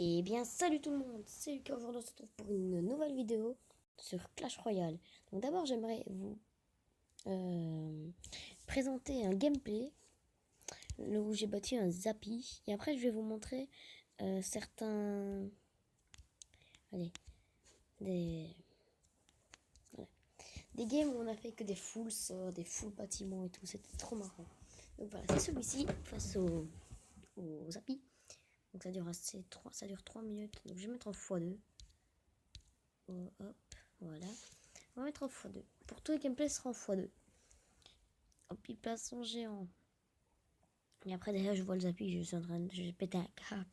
Et bien salut tout le monde, c'est Lucas. Aujourd'hui on se retrouve pour une nouvelle vidéo sur Clash Royale. Donc d'abord j'aimerais vous présenter un gameplay où j'ai bâti un Zappy. Et après je vais vous montrer certains... Allez, des... voilà. Des games où on a fait que des full sorts, des full bâtiments et tout, c'était trop marrant. Donc voilà, c'est celui-ci face au Zappy. Donc ça dure 3 minutes, donc je vais mettre en x2. Oh, hop, voilà. On va mettre en x2. Pour tous les gameplays, ce sera en x2. Hop, il place son géant. Et après, derrière, je vois le Zappy, je suis en train de... Je péter un câble.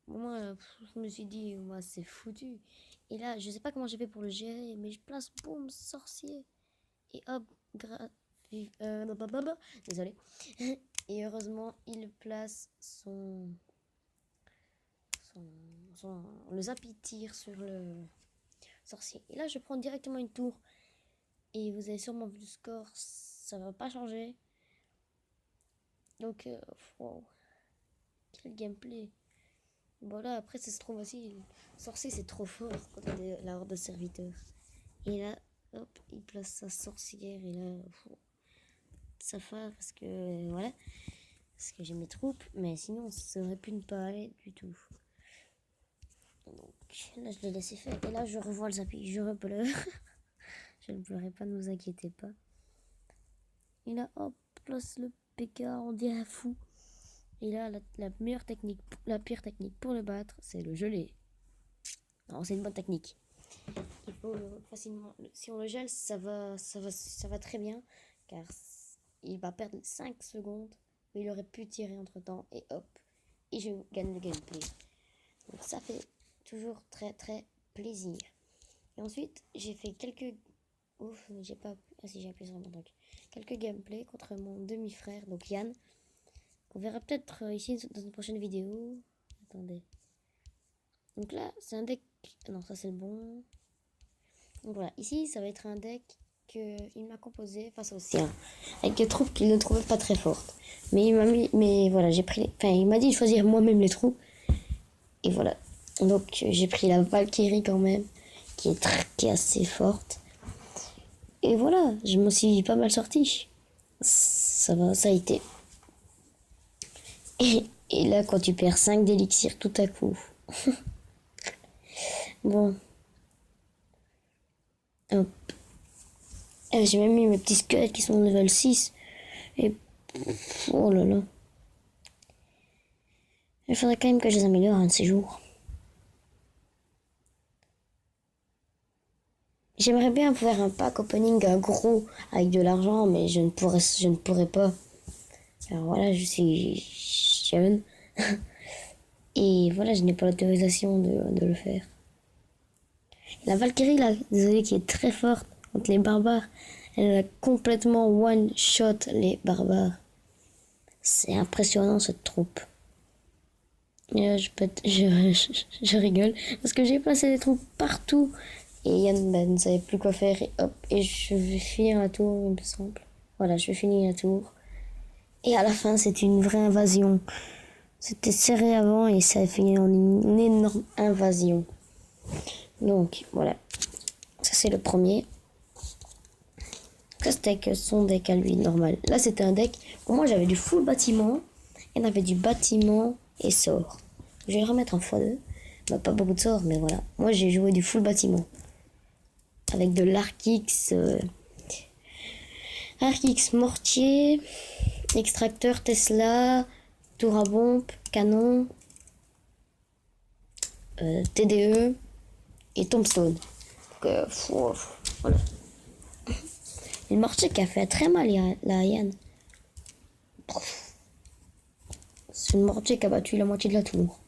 Moi, je me suis dit, moi, c'est foutu. Et là, je sais pas comment j'ai fait pour le gérer, mais je place, boum, sorcier. Et hop, désolé. Et heureusement, il place le Zappy tire sur le sorcier. Et là, je prends directement une tour. Et vous avez sûrement vu le score, ça va pas changer. Donc, wow. Quel gameplay. Bon là, après, ça se trouve aussi, sorcier, c'est trop fort quand on a la horde de serviteurs. Et là, hop, il place sa sorcière. Et là, ça fait parce que, voilà. Parce que j'ai mes troupes. Mais sinon, ça aurait pu ne pas aller du tout. Donc, là, je l'ai laissé faire. Et là, je revois le Zappy. Je repleure. Je ne pleurerai pas, ne vous inquiétez pas. Et là, hop, place le PK, on dirait un fou. Et là, la meilleure technique, la pire technique pour le battre, c'est le geler. Non, c'est une bonne technique. Il faut facilement, si on le gèle, ça va très bien, car il va perdre 5 secondes où il aurait pu tirer entre temps et hop, et je gagne le gameplay. Donc ça fait toujours très très plaisir. Et ensuite, j'ai fait quelques, j'ai pas, ah si j'ai appuyé sur mon truc, quelques gameplays contre mon demi-frère, donc Yann. On verra peut-être ici dans une prochaine vidéo. Attendez. Donc là, c'est un deck... Non, ça c'est le bon. Donc voilà, ici, ça va être un deck qu'il m'a composé face au sien. Avec des troupes qu'il ne trouvait pas très fortes. Mais il m'a mis... Mais voilà, j'ai pris... Enfin, il m'a dit de choisir moi-même les troupes. Et voilà. Donc j'ai pris la Valkyrie quand même, qui est assez forte. Et voilà, je me suis pas mal sorti. Ça a été. Et là, quand tu perds 5 d'élixir tout à coup. Bon. Hop. J'ai même mis mes petits squelettes qui sont level 6. Et... Oh là là. Il faudrait quand même que je les améliore un de ces jours. J'aimerais bien faire un pack opening gros avec de l'argent, mais je ne pourrais pas. Alors voilà, je suis jeune. Et voilà, je n'ai pas l'autorisation de le faire. La Valkyrie, là, désolé, qui est très forte contre les barbares, elle a complètement one-shot les barbares. C'est impressionnant, cette troupe. Et je rigole, parce que j'ai placé des troupes partout. Et Yann ne savait plus quoi faire, et hop, et je vais finir la tour, il me semble. Voilà, je vais finir la tour. Et à la fin, c'est une vraie invasion. C'était serré avant et ça a fini en une énorme invasion. Donc, voilà. Ça, c'est le premier. Ça, c'était son deck à lui, normal. Là, c'était un deck où moi, j'avais du full bâtiment. Et on avait du bâtiment et sort. Je vais le remettre en x2. Bah, pas beaucoup de sorts, mais voilà. Moi, j'ai joué du full bâtiment. Avec de l'Arc-X. Arc-X mortier. Extracteur Tesla. Tour à bombe. Canon. TDE. Et Tombstone. Donc, voilà. Et le mortier qui a fait très mal, la Yann. C'est le mortier qui a battu la moitié de la tour.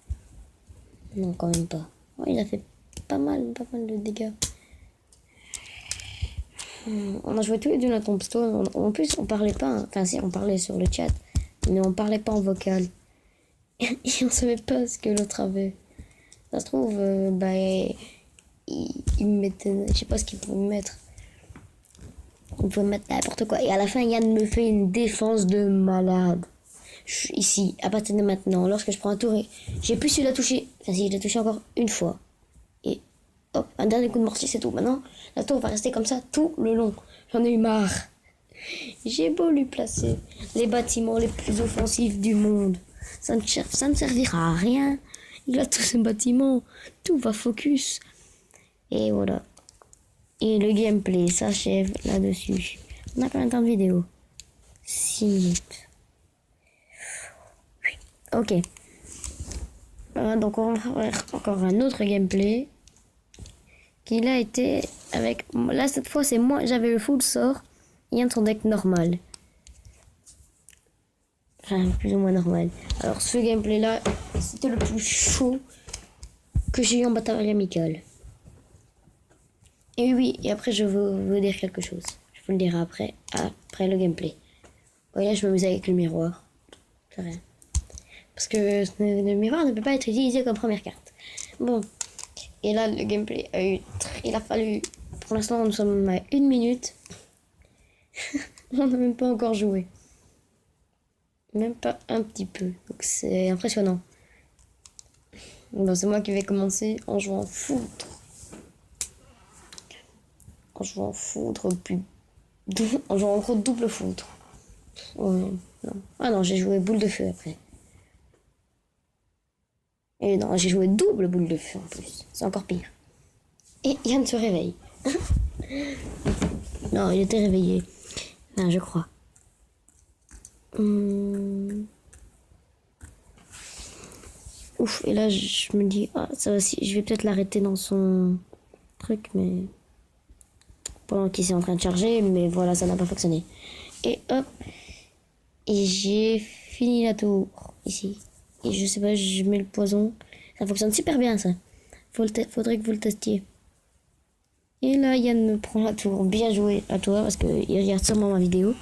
Non, quand même pas. Ouais, il a fait pas mal de dégâts. On a joué tous les deux la Tombstone. En plus, on parlait pas. Enfin, si, on parlait sur le chat. Mais on parlait pas en vocal. Et on savait pas ce que l'autre avait. Ça se trouve, il me mettait. Je sais pas ce qu'il pouvait me mettre. Il pouvait me mettre n'importe quoi. Et à la fin, Yann me fait une défense de malade. Ici, à partir de maintenant, lorsque je prends un tour, j'ai plus su la toucher. Enfin, si, je l'ai touché encore une fois. Et hop, un dernier coup de mortier, c'est tout. Maintenant, la tour va rester comme ça tout le long. J'en ai eu marre. J'ai beau lui placer les bâtiments les plus offensifs du monde. Ça ne servira à rien. Il a tous ces bâtiments. Tout va focus. Et voilà. Et le gameplay s'achève là-dessus. On a combien de temps de vidéo? 6 minutes. Ok. Donc on va faire encore un autre gameplay. Qui a été avec... Là cette fois c'est moi, j'avais le full sort. Yann son deck normal. Enfin plus ou moins normal. Alors ce gameplay là, c'était le plus chaud que j'ai eu en bataille amicale. Et oui, et après je veux vous dire quelque chose. Je vous le dirai après le gameplay. Ouais, là je m'amuse avec le miroir. C'est rien. Parce que le miroir ne peut pas être utilisé comme première carte. Bon. Et là, le gameplay a eu... Il a fallu... Pour l'instant, nous sommes à 1 minute. On n'a même pas encore joué. Même pas un petit peu. Donc c'est impressionnant. Bon, c'est moi qui vais commencer en jouant foudre. En jouant foudre, puis... En jouant en gros double foudre. Oh non, non. Ah non, j'ai joué boule de feu après. Et non, j'ai joué double boule de feu en plus. C'est encore pire. Et Yann se réveille. Non, il était réveillé. Non, je crois. Ouf, et là je me dis, ah, ça aussi, je vais peut-être l'arrêter dans son truc, mais pendant qu'il est en train de charger, mais voilà, ça n'a pas fonctionné. Et hop, et j'ai fini la tour ici. Et je sais pas, je mets le poison. Ça fonctionne super bien ça. Faudrait que vous le testiez. Et là, Yann me prend la tour. Bien joué à toi parce qu'il regarde sûrement ma vidéo.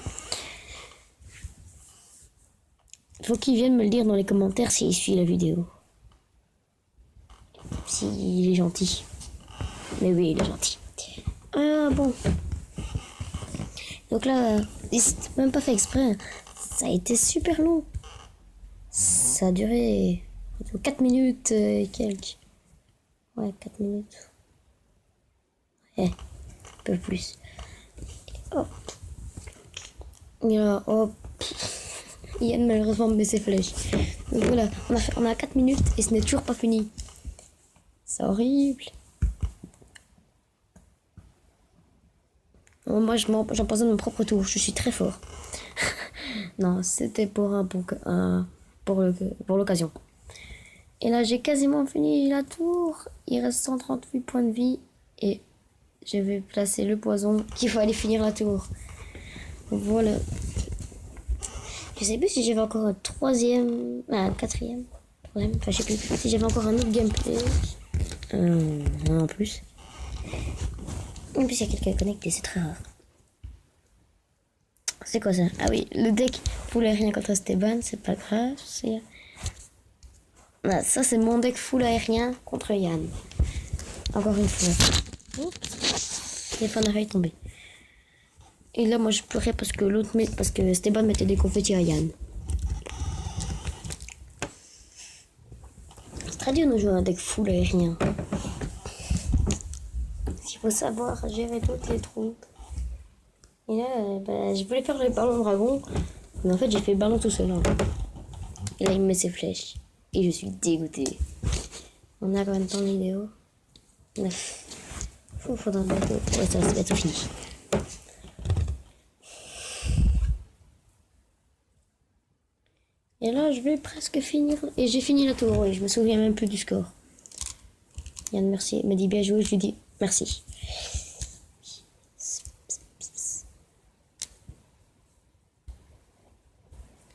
Faut qu'il vienne me le dire dans les commentaires s'il suit la vidéo. S'il est gentil. Mais oui, il est gentil. Ah bon. Donc là, c'est même pas fait exprès. Ça a été super long. Ça a duré 4 minutes et quelques. Ouais, 4 minutes. Ouais, un peu plus. Hop. Et là, hop. Yann malheureusement met ses flèches. Donc voilà, on a 4 minutes et ce n'est toujours pas fini. C'est horrible. Moi, j'empoisonne mon propre tour. Je suis très fort. Non, c'était pour pour l'occasion. Et là, j'ai quasiment fini la tour. Il reste 138 points de vie. Et je vais placer le poison qu'il faut aller finir la tour. Donc voilà. Je sais plus si j'avais encore un troisième... un quatrième. Troisième, enfin je sais plus. Si j'avais encore un autre gameplay. Non, en plus. En plus, il y a quelqu'un connecté, c'est très rare. C'est quoi ça? Ah oui, le deck full aérien contre Esteban, c'est pas grave. Ah, ça, c'est mon deck full aérien contre Yann. Encore une fois. Oups. Les fans a failli tomber. Et là, moi, je pleurais parce que Esteban mettait des confettis à Yann. C'est très dur de jouer un deck full aérien. Il faut savoir gérer toutes les troupes. Et là, je voulais faire le ballon dragon. Mais en fait, j'ai fait le ballon tout seul. Hein. Et là, il me met ses flèches. Et je suis dégoûté. On a combien de temps de vidéo? 9. Faudra bientôt. Ouais, ça va bientôt fini. Et là, je vais presque finir. Et j'ai fini la tour, oui. Je me souviens même plus du score. Yann, merci. Il me dit bien joué. Je lui dis merci.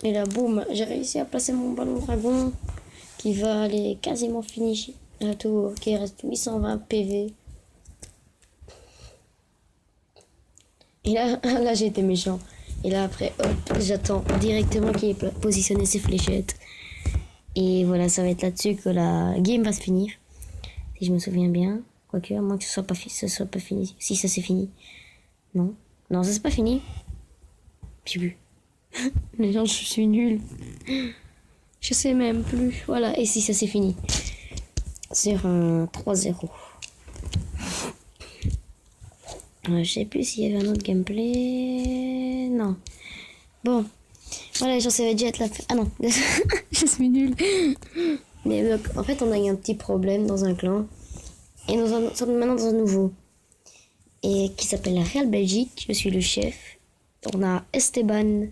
Et là, boum, j'ai réussi à placer mon ballon dragon qui va aller quasiment finir la tour, qui reste 820 PV. Et là, là j'ai été méchant. Et là, après, hop, j'attends directement qu'il ait positionné ses fléchettes. Et voilà, ça va être là-dessus que la game va se finir. Si je me souviens bien. Quoique, à moins que ce soit pas fini. Si ça c'est fini. Non. Non, ça c'est pas fini. Je sais plus. Les gens, je suis nulle. Je sais même plus. Voilà, et si ça c'est fini. Sur un 3-0. Je sais plus s'il y avait un autre gameplay. Non. Bon. Voilà, les gens, ça va déjà être la fin. Ah non, je suis nulle. Mais donc, en fait, on a eu un petit problème dans un clan. Et nous sommes maintenant dans un nouveau. Et qui s'appelle la Real Belgique. Je suis le chef. On a Esteban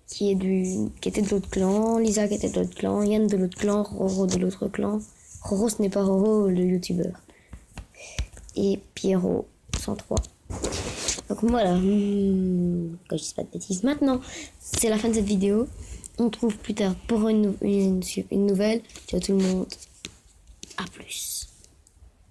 qui était de l'autre clan, Lisa qui était de l'autre clan, Yann de l'autre clan, Roro de l'autre clan. Roro, ce n'est pas Roro, le youtubeur. Et Pierrot, 103. Donc voilà, quand je dis pas de bêtises. Maintenant, c'est la fin de cette vidéo. On se retrouve plus tard pour une nouvelle. Ciao tout le monde. À plus.